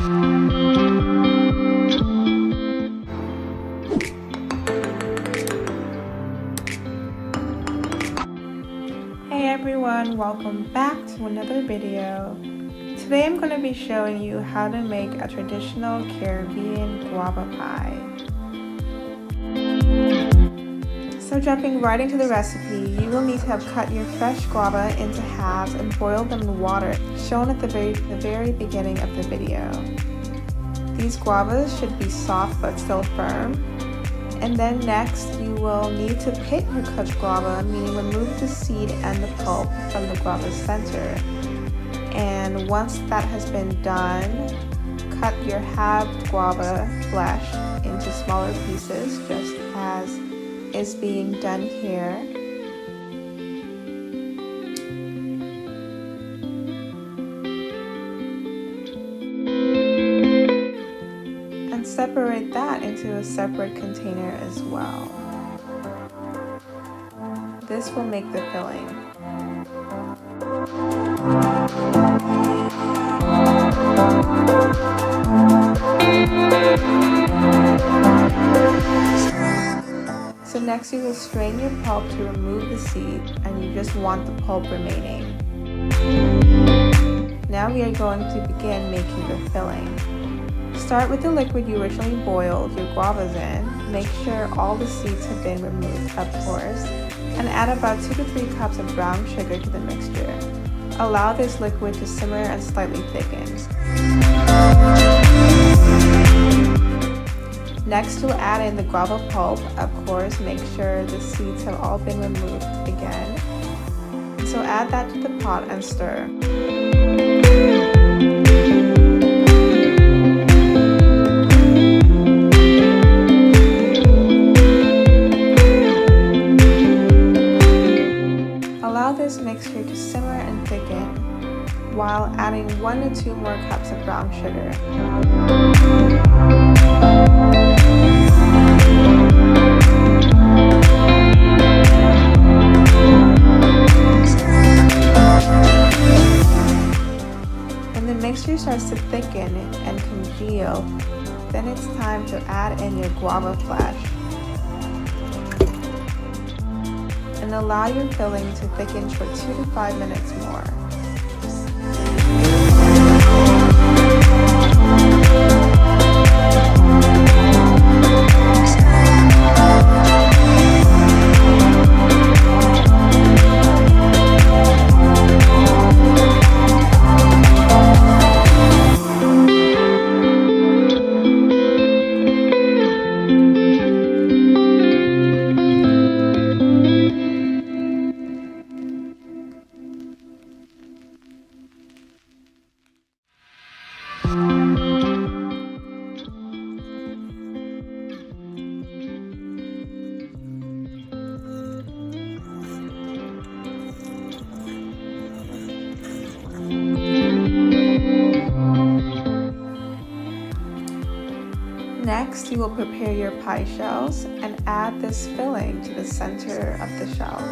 Hey everyone, welcome back to another video. Today I'm going to be showing you how to make a traditional Caribbean guava pie. So jumping right into the recipe, you will need to have cut your fresh guava into halves and boiled them in water, shown at the very beginning of the video. These guavas should be soft but still firm. And then next, you will need to pit your cooked guava, meaning remove the seed and the pulp from the guava center. And once that has been done, cut your halved guava flesh into smaller pieces, just as is being done here. And separate that into a separate container as well. This will make the filling. So next you will strain your pulp to remove the seed, and you just want the pulp remaining. Now we are going to begin making the filling. Start with the liquid you originally boiled your guavas in. Make sure all the seeds have been removed, of course, and add about 2 to 3 cups of brown sugar to the mixture. Allow this liquid to simmer and slightly thicken. Next, we'll add in the guava pulp. Of course, make sure the seeds have all been removed again. So add that to the pot and stir. Allow this mixture to simmer and thicken while adding 1 to 2 more cups of brown sugar. When the mixture starts to thicken and congeal, then it's time to add in your guava flesh. And allow your filling to thicken for 2 to 5 minutes more. Next, you will prepare your pie shells and add this filling to the center of the shell.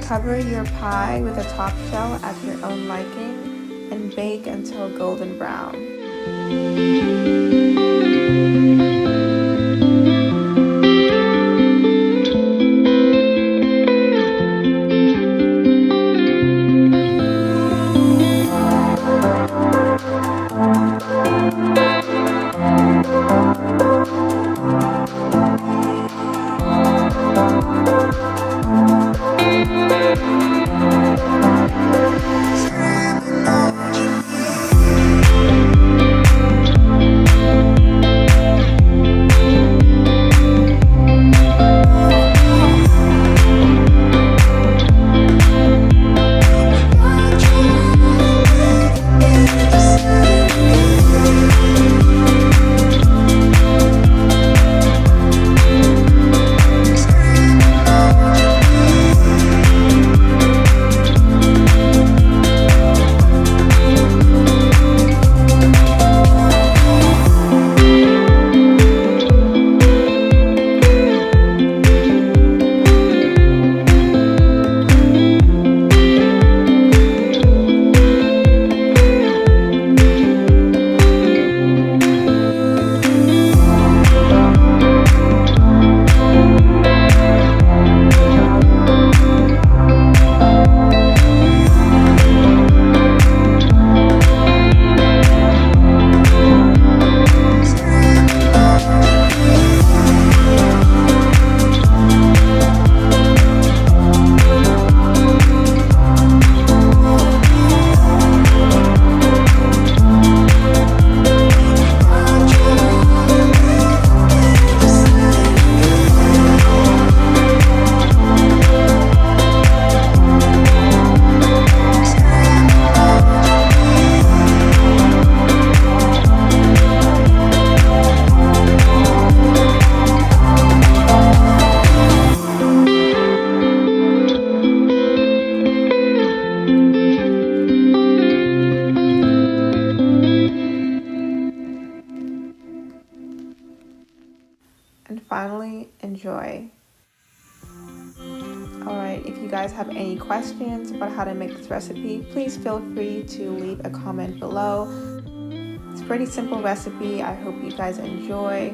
Cover your pie with a top shell at your own liking and bake until golden brown. And finally, enjoy. Alright, if you guys have any questions about how to make this recipe, please feel free to leave a comment below. It's a pretty simple recipe. I hope you guys enjoy.